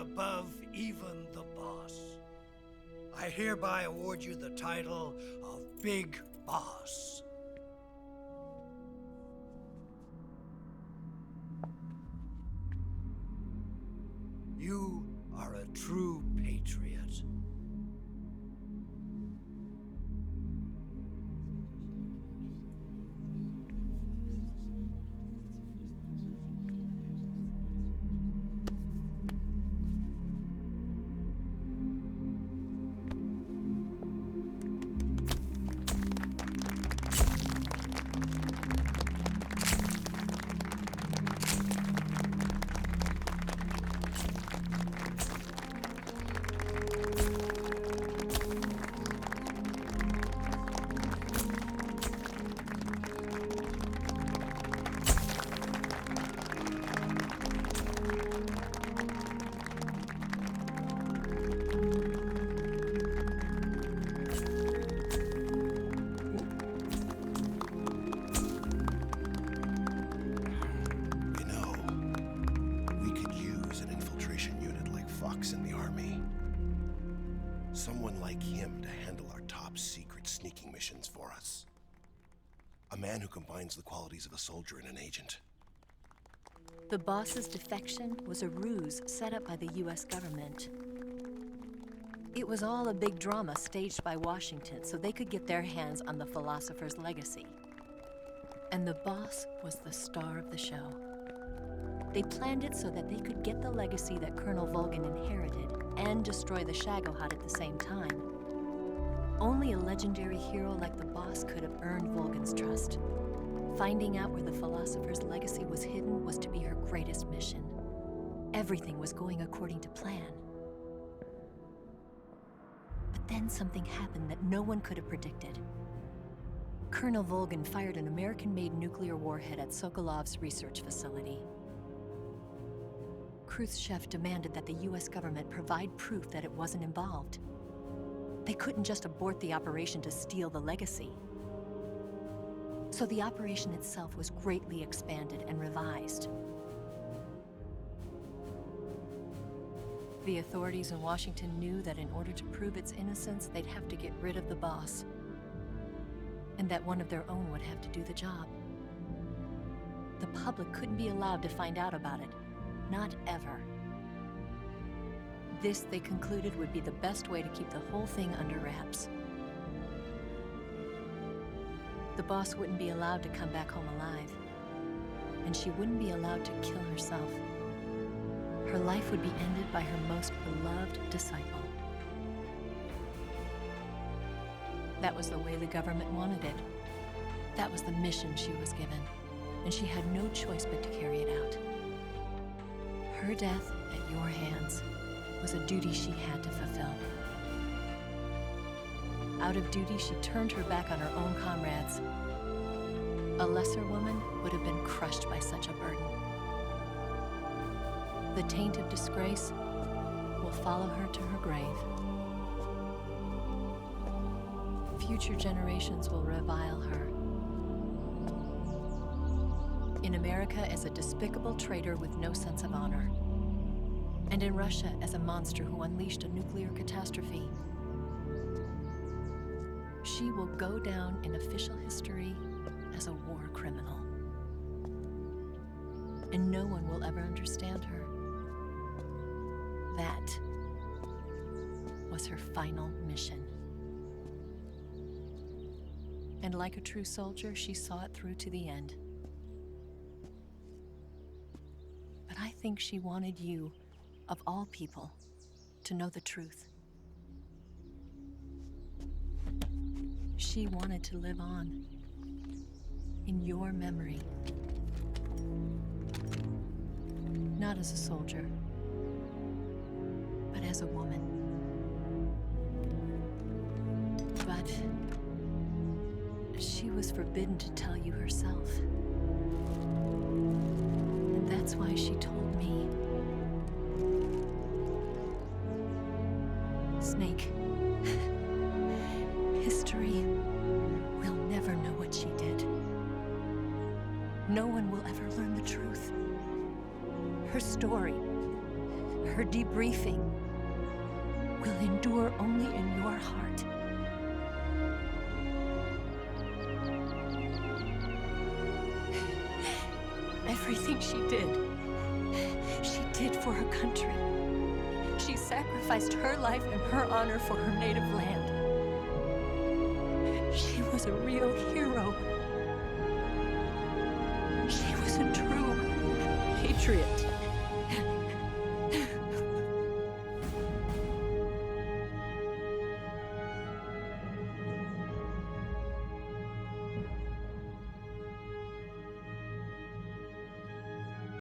above even the boss. I hereby award you the title of Big Boss. You are a true patriot. In the Army. Someone like him to handle our top secret sneaking missions for us. A man who combines the qualities of a soldier and an agent. The boss's defection was a ruse set up by the US government. It was all a big drama staged by Washington so they could get their hands on the philosopher's legacy. And the boss was the star of the show. They planned it so that they could get the legacy that Colonel Volgin inherited and destroy the Shagohod at the same time. Only a legendary hero like the boss could have earned Volgin's trust. Finding out where the philosopher's legacy was hidden was to be her greatest mission. Everything was going according to plan. But then something happened that no one could have predicted. Colonel Volgin fired an American-made nuclear warhead at Sokolov's research facility. Khrushchev demanded that the US government provide proof that it wasn't involved. They couldn't just abort the operation to steal the legacy. So the operation itself was greatly expanded and revised. The authorities in Washington knew that in order to prove its innocence, they'd have to get rid of the boss, and that one of their own would have to do the job. The public couldn't be allowed to find out about it, not ever. This, they concluded, would be the best way to keep the whole thing under wraps. The boss wouldn't be allowed to come back home alive, and she wouldn't be allowed to kill herself. Her life would be ended by her most beloved disciple. That was the way the government wanted it. That was the mission she was given, and she had no choice but to carry it out. Her death at your hands was a duty she had to fulfill. Out of duty, she turned her back on her own comrades. A lesser woman would have been crushed by such a burden. The taint of disgrace will follow her to her grave. Future generations will revile her. In America as a despicable traitor with no sense of honor. And in Russia as a monster who unleashed a nuclear catastrophe. She will go down in official history as a war criminal. And no one will ever understand her. That was her final mission. And like a true soldier, she saw it through to the end. But I think she wanted you, of all people, to know the truth. She wanted to live on in your memory. Not as a soldier, but as a woman. But she was forbidden to tell you herself. And that's why she told me. Snake, history will never know what she did. No one will ever learn the truth. Her story, Her debriefing will endure only in your heart. Everything she did for her country. She sacrificed her life and her honor for her native land. She was a real hero. She was a true patriot.